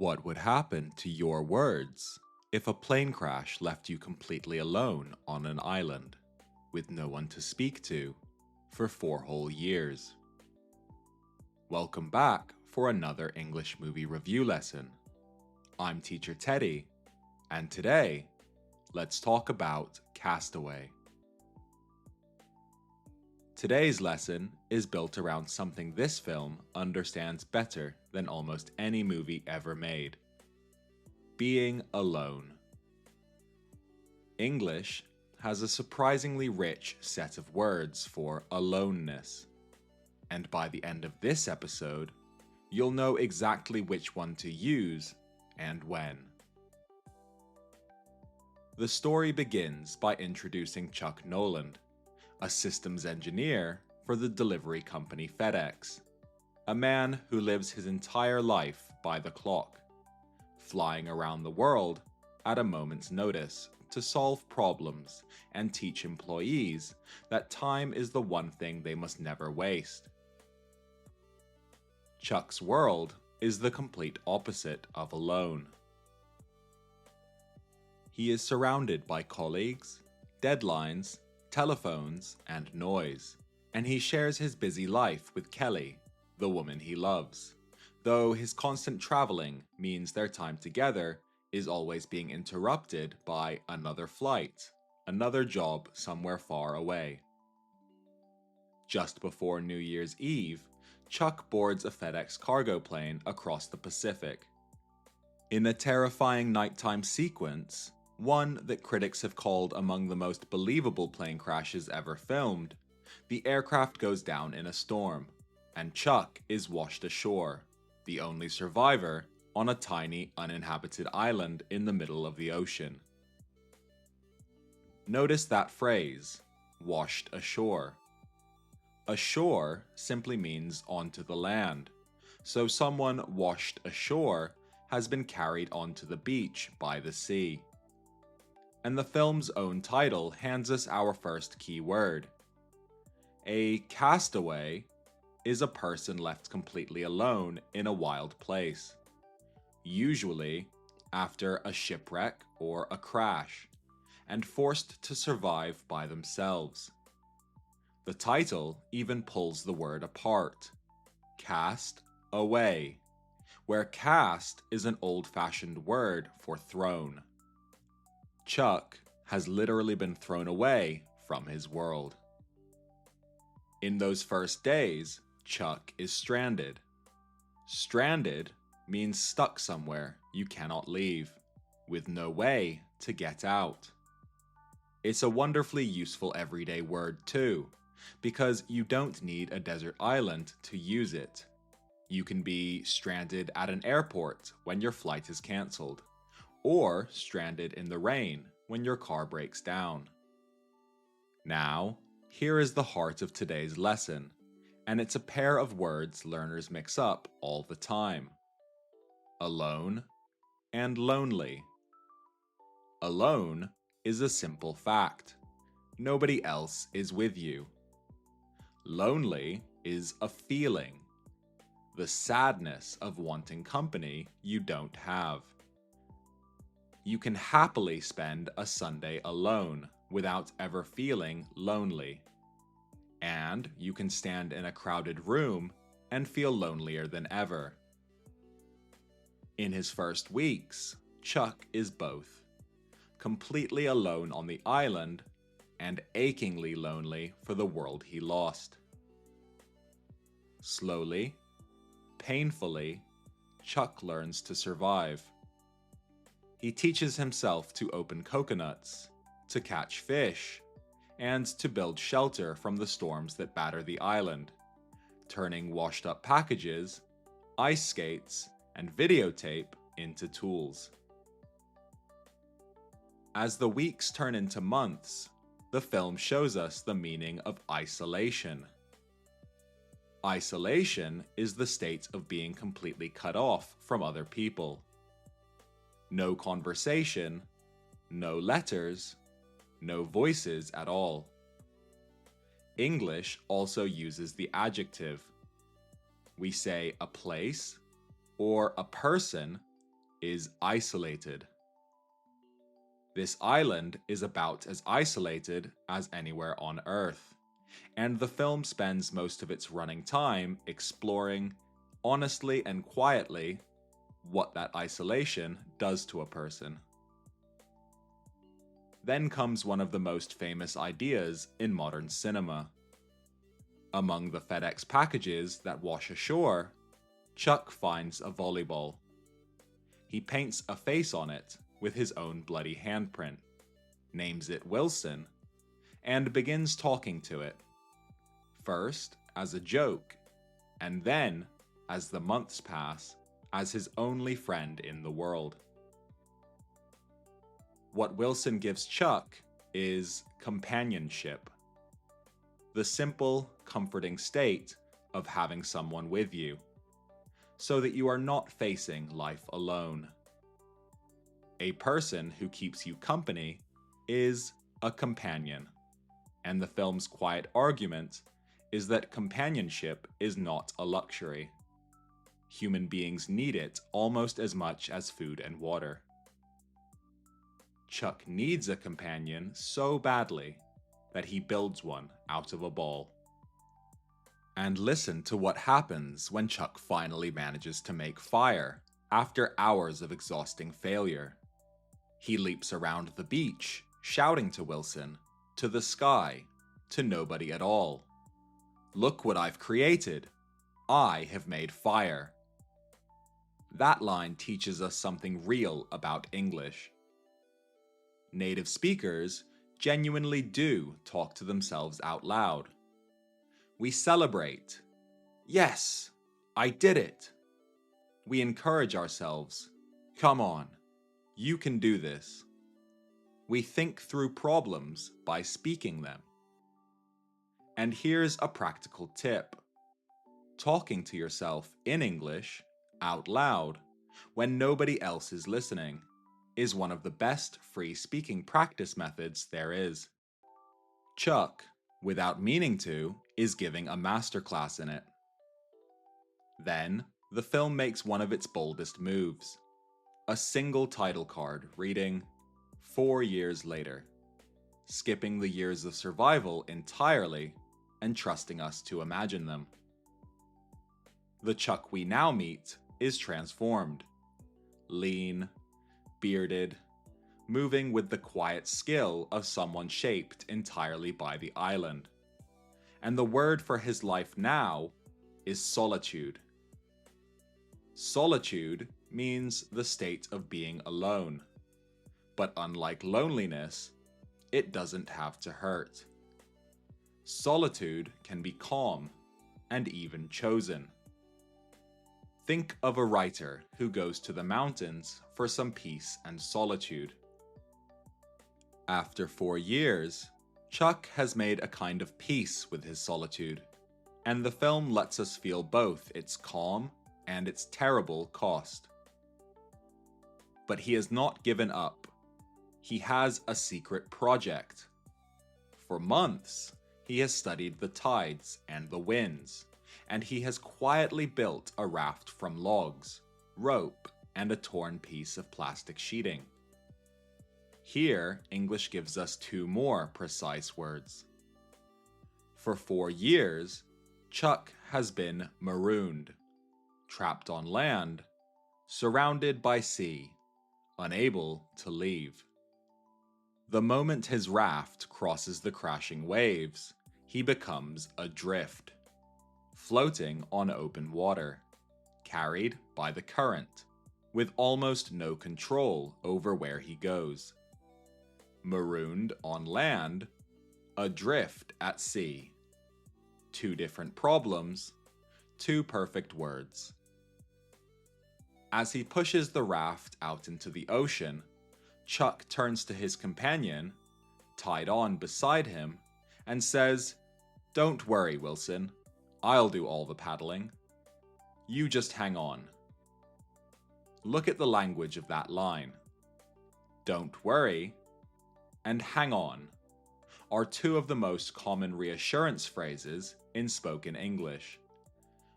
What would happen to your words if a plane crash left you completely alone on an island, with no one to speak to, for 4 whole years? Welcome back for another English movie review lesson. I'm Teacher Teddy, and today, let's talk about Castaway. Today's lesson is built around something this film understands better than almost any movie ever made: being alone. English has a surprisingly rich set of words for aloneness, and by the end of this episode, you'll know exactly which one to use and when. The story begins by introducing Chuck Noland, a systems engineer for the delivery company FedEx, a man who lives his entire life by the clock, flying around the world at a moment's notice to solve problems and teach employees that time is the one thing they must never waste. Chuck's world is the complete opposite of alone. He is surrounded by colleagues, deadlines, telephones, and noise, and he shares his busy life with Kelly, the woman he loves, though his constant traveling means their time together is always being interrupted by another flight, another job somewhere far away. Just before New Year's Eve, Chuck boards a FedEx cargo plane across the Pacific. In a terrifying nighttime sequence, one that critics have called among the most believable plane crashes ever filmed, the aircraft goes down in a storm, and Chuck is washed ashore, the only survivor, on a tiny uninhabited island in the middle of the ocean. Notice that phrase, washed ashore. Ashore simply means onto the land, so someone washed ashore has been carried onto the beach by the sea. And the film's own title hands us our first key word. A castaway is a person left completely alone in a wild place, usually after a shipwreck or a crash, and forced to survive by themselves. The title even pulls the word apart: cast away, where cast is an old-fashioned word for thrown. Chuck has literally been thrown away from his world. In those first days, Chuck is stranded. Stranded means stuck somewhere you cannot leave, with no way to get out. It's a wonderfully useful everyday word too, because you don't need a desert island to use it. You can be stranded at an airport when your flight is cancelled, or stranded in the rain when your car breaks down. Now, here is the heart of today's lesson, and it's a pair of words learners mix up all the time: alone and lonely. Alone is a simple fact. Nobody else is with you. Lonely is a feeling, the sadness of wanting company you don't have. You can happily spend a Sunday alone without ever feeling lonely. And you can stand in a crowded room and feel lonelier than ever. In his first weeks, Chuck is both: completely alone on the island and achingly lonely for the world he lost. Slowly, painfully, Chuck learns to survive. He teaches himself to open coconuts, to catch fish, and to build shelter from the storms that batter the island, turning washed-up packages, ice skates, and videotape into tools. As the weeks turn into months, the film shows us the meaning of isolation. Isolation is the state of being completely cut off from other people. No conversation, no letters, no voices at all. English also uses the adjective. We say a place or a person is isolated. This island is about as isolated as anywhere on Earth, and the film spends most of its running time exploring, honestly and quietly, what that isolation does to a person. Then comes one of the most famous ideas in modern cinema. Among the FedEx packages that wash ashore, Chuck finds a volleyball. He paints a face on it with his own bloody handprint, names it Wilson, and begins talking to it. First as a joke, and then, as the months pass, as his only friend in the world. What Wilson gives Chuck is companionship. The simple, comforting state of having someone with you, so that you are not facing life alone. A person who keeps you company is a companion, and the film's quiet argument is that companionship is not a luxury. Human beings need it almost as much as food and water. Chuck needs a companion so badly that he builds one out of a ball. And listen to what happens when Chuck finally manages to make fire after hours of exhausting failure. He leaps around the beach, shouting to Wilson, to the sky, to nobody at all. "Look what I've created. I have made fire." That line teaches us something real about English. Native speakers genuinely do talk to themselves out loud. We celebrate. "Yes, I did it." We encourage ourselves. "Come on, you can do this." We think through problems by speaking them. And here's a practical tip. Talking to yourself in English, out loud, when nobody else is listening, is one of the best free speaking practice methods there is. Chuck, without meaning to, is giving a masterclass in it. Then, the film makes one of its boldest moves. A single title card reading 4 years later, skipping the years of survival entirely and trusting us to imagine them. The Chuck we now meet is transformed. Lean, bearded, moving with the quiet skill of someone shaped entirely by the island. And the word for his life now is solitude. Solitude means the state of being alone. But unlike loneliness, it doesn't have to hurt. Solitude can be calm and even chosen. Think of a writer who goes to the mountains for some peace and solitude. After 4 years, Chuck has made a kind of peace with his solitude, and the film lets us feel both its calm and its terrible cost. But he has not given up. He has a secret project. For months, he has studied the tides and the winds, and he has quietly built a raft from logs, rope, and a torn piece of plastic sheeting. Here, English gives us 2 more precise words. For 4 years, Chuck has been marooned, trapped on land, surrounded by sea, unable to leave. The moment his raft crosses the crashing waves, he becomes adrift, floating on open water, carried by the current, with almost no control over where he goes. Marooned on land, adrift at sea. 2 different problems, 2 perfect words. As he pushes the raft out into the ocean, Chuck turns to his companion, tied on beside him, and says, "Don't worry, Wilson. I'll do all the paddling. You just hang on." Look at the language of that line. "Don't worry" and "hang on" are 2 of the most common reassurance phrases in spoken English.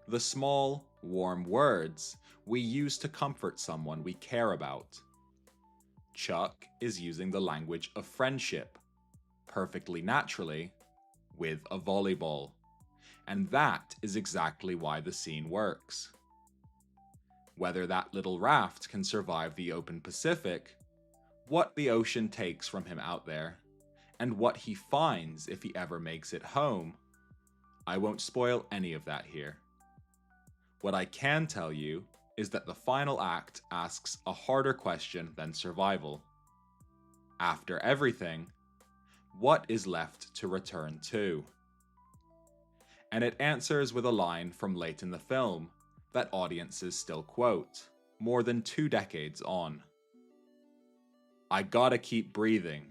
the small, warm words we use to comfort someone we care about. Chuck is using the language of friendship, perfectly naturally, with a volleyball. And that is exactly why the scene works. Whether that little raft can survive the open Pacific, what the ocean takes from him out there, and what he finds if he ever makes it home, I won't spoil any of that here. What I can tell you is that the final act asks a harder question than survival. After everything, what is left to return to? And it answers with a line from late in the film that audiences still quote, more than 2 decades on. I gotta keep breathing,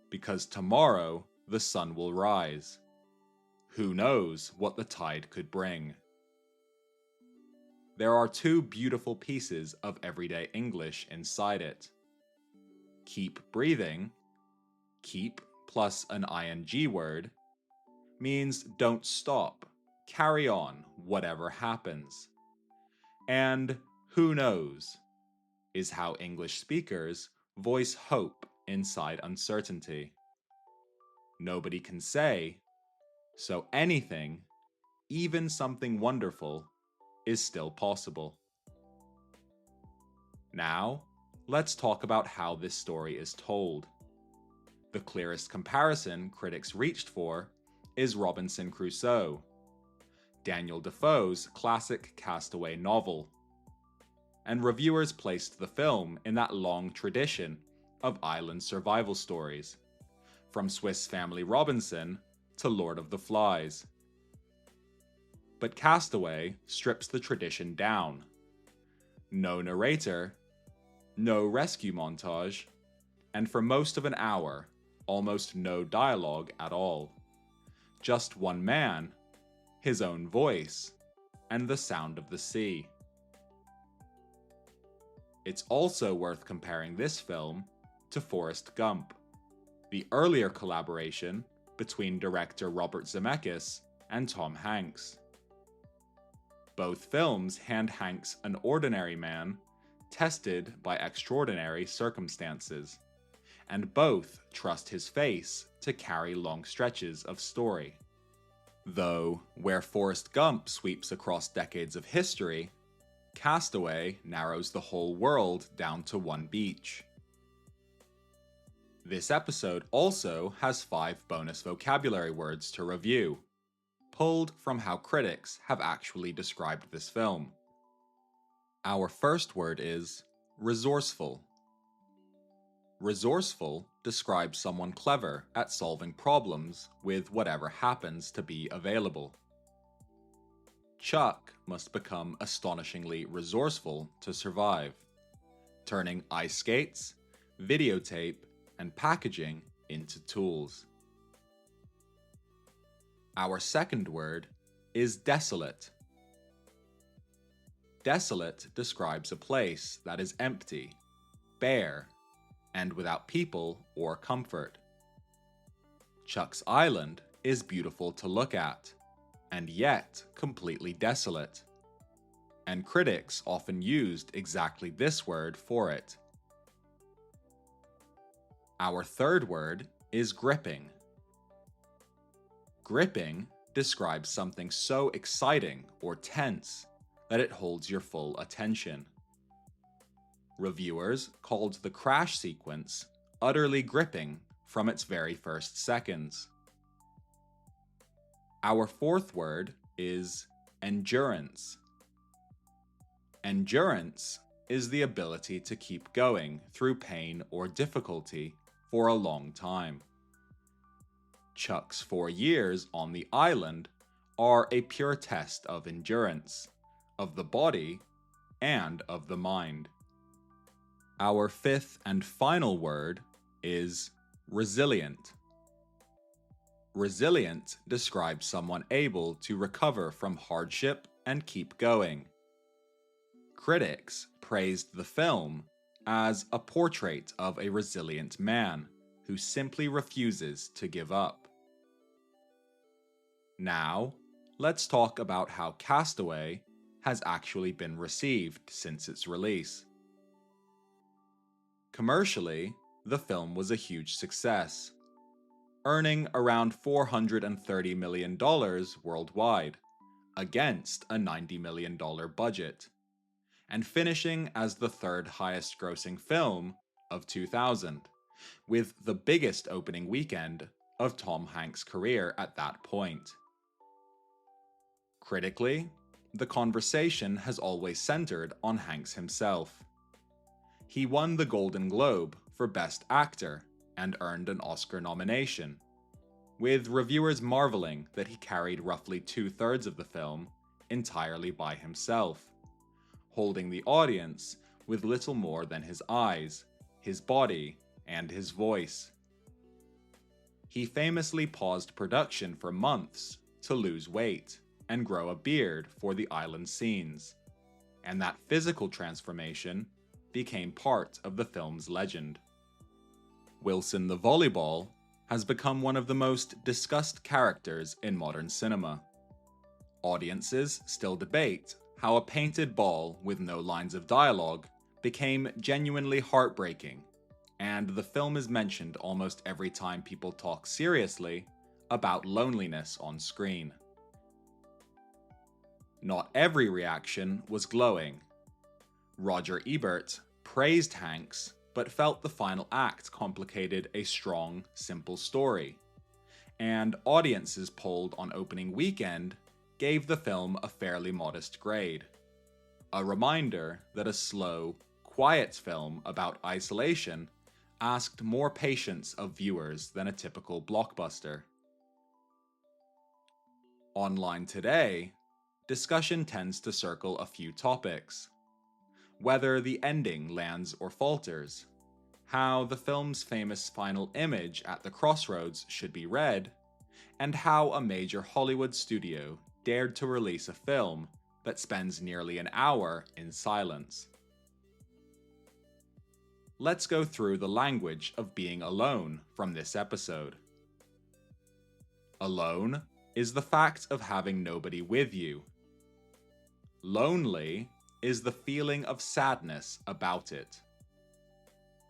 because tomorrow the sun will rise. Who knows what the tide could bring? There are 2 beautiful pieces of everyday English inside it. Keep breathing, keep plus an ing word, means don't stop, carry on, whatever happens. And who knows is how English speakers voice hope inside uncertainty. Nobody can say, so anything, even something wonderful, is still possible. Now, let's talk about how this story is told. The clearest comparison critics reached for is Robinson Crusoe, Daniel Defoe's classic Castaway novel. And reviewers placed the film in that long tradition of island survival stories, from Swiss Family Robinson to Lord of the Flies. But Castaway strips the tradition down. No narrator, no rescue montage, and for most of an hour, almost no dialogue at all. Just one man, his own voice, and the sound of the sea. It's also worth comparing this film to Forrest Gump, the earlier collaboration between director Robert Zemeckis and Tom Hanks. Both films hand Hanks an ordinary man tested by extraordinary circumstances, and both trust his face to carry long stretches of story. Though, where Forrest Gump sweeps across decades of history, Castaway narrows the whole world down to one beach. This episode also has 5 bonus vocabulary words to review, pulled from how critics have actually described this film. Our first word is resourceful. Resourceful describes someone clever at solving problems with whatever happens to be available. Chuck must become astonishingly resourceful to survive, turning ice skates, videotape, and packaging into tools. Our second word is desolate. Desolate describes a place that is empty, bare, and without people or comfort. Chuck's Island is beautiful to look at, and yet completely desolate. And critics often used exactly this word for it. Our third word is gripping. Gripping describes something so exciting or tense that it holds your full attention. Reviewers called the crash sequence utterly gripping from its very first seconds. Our fourth word is endurance. Endurance is the ability to keep going through pain or difficulty for a long time. Chuck's 4 years on the island are a pure test of endurance, of the body, and of the mind. Our fifth and final word is resilient. Resilient describes someone able to recover from hardship and keep going. Critics praised the film as a portrait of a resilient man who simply refuses to give up. Now, let's talk about how Castaway has actually been received since its release. Commercially, the film was a huge success, earning around $430 million worldwide, against a $90 million budget, and finishing as the third highest grossing film of 2000, with the biggest opening weekend of Tom Hanks' career at that point. Critically, the conversation has always centered on Hanks himself. He won the Golden Globe for Best Actor and earned an Oscar nomination, with reviewers marveling that he carried roughly 2/3 of the film entirely by himself, holding the audience with little more than his eyes, his body, and his voice. He famously paused production for months to lose weight and grow a beard for the island scenes, and that physical transformation became part of the film's legend. Wilson the volleyball has become one of the most discussed characters in modern cinema. Audiences still debate how a painted ball with no lines of dialogue became genuinely heartbreaking, and the film is mentioned almost every time people talk seriously about loneliness on screen. Not every reaction was glowing. Roger Ebert praised Hanks, but felt the final act complicated a strong, simple story, and audiences polled on opening weekend gave the film a fairly modest grade. A reminder that a slow, quiet film about isolation asked more patience of viewers than a typical blockbuster. Online today, discussion tends to circle a few topics: whether the ending lands or falters, how the film's famous final image at the crossroads should be read, and how a major Hollywood studio dared to release a film that spends nearly an hour in silence. Let's go through the language of being alone from this episode. Alone is the fact of having nobody with you. Lonely is the feeling of sadness about it.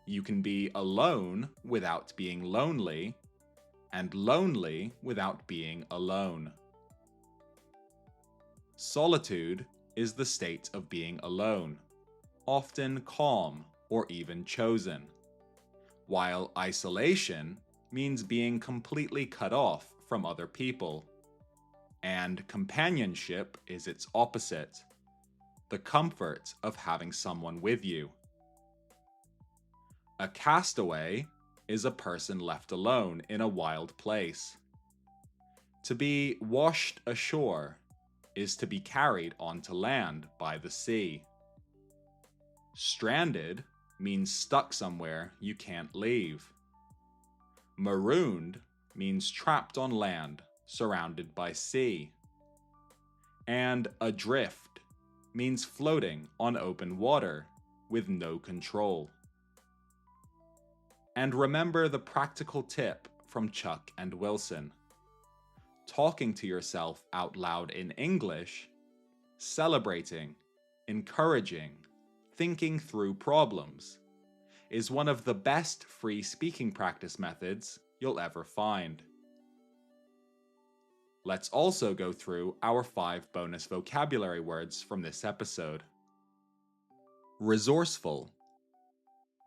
You can be alone without being lonely, and lonely without being alone. Solitude is the state of being alone, often calm or even chosen, while isolation means being completely cut off from other people, and companionship is its opposite: the comfort of having someone with you. A castaway is a person left alone in a wild place. To be washed ashore is to be carried onto land by the sea. Stranded means stuck somewhere you can't leave. Marooned means trapped on land, surrounded by sea. And adrift means floating on open water with no control. And remember the practical tip from Chuck and Wilson: talking to yourself out loud in English, celebrating, encouraging, thinking through problems, is one of the best free speaking practice methods you'll ever find. Let's also go through our 5 bonus vocabulary words from this episode. Resourceful.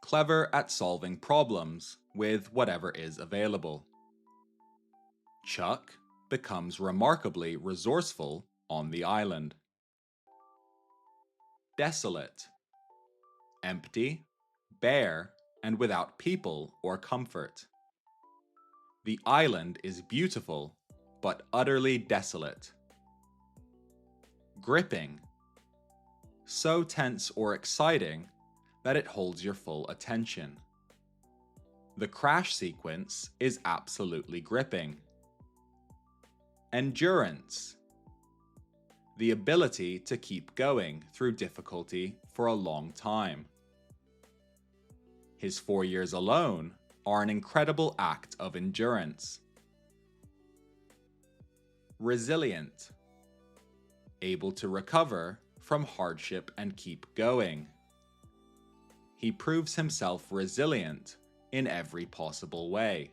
Clever at solving problems with whatever is available. Chuck becomes remarkably resourceful on the island. Desolate. Empty, bare, and without people or comfort. The island is beautiful, but utterly desolate. Gripping. So tense or exciting that it holds your full attention. The crash sequence is absolutely gripping. Endurance. The ability to keep going through difficulty for a long time. His 4 years alone are an incredible act of endurance. Resilient. able to recover from hardship and keep going. He proves himself resilient in every possible way.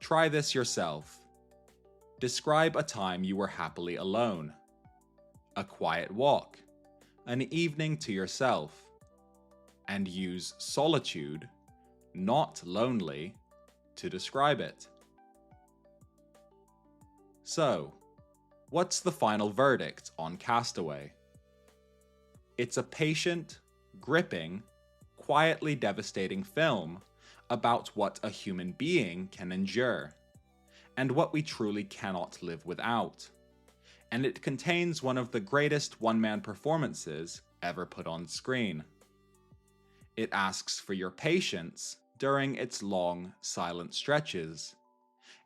Try this yourself. Describe a time you were happily alone, a quiet walk, an evening to yourself, and use solitude, not lonely, to describe it. So, what's the final verdict on Castaway? It's a patient, gripping, quietly devastating film about what a human being can endure, and what we truly cannot live without. And it contains one of the greatest one-man performances ever put on screen. It asks for your patience during its long, silent stretches,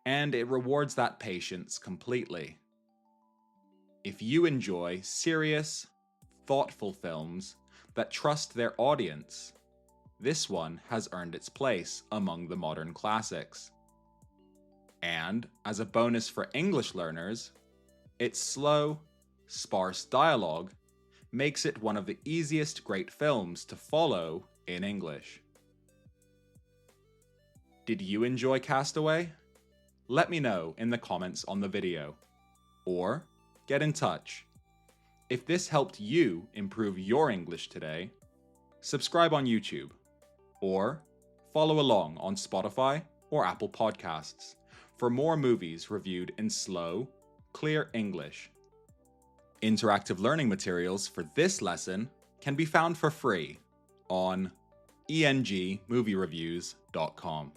and it rewards that patience completely. If you enjoy serious, thoughtful films that trust their audience, this one has earned its place among the modern classics. And, as a bonus for English learners, its slow, sparse dialogue makes it one of the easiest great films to follow in English. Did you enjoy Castaway? Let me know in the comments on the video, or get in touch. If this helped you improve your English today, subscribe on YouTube, or follow along on Spotify or Apple Podcasts for more movies reviewed in slow, clear English. Interactive learning materials for this lesson can be found for free on engmoviereviews.com.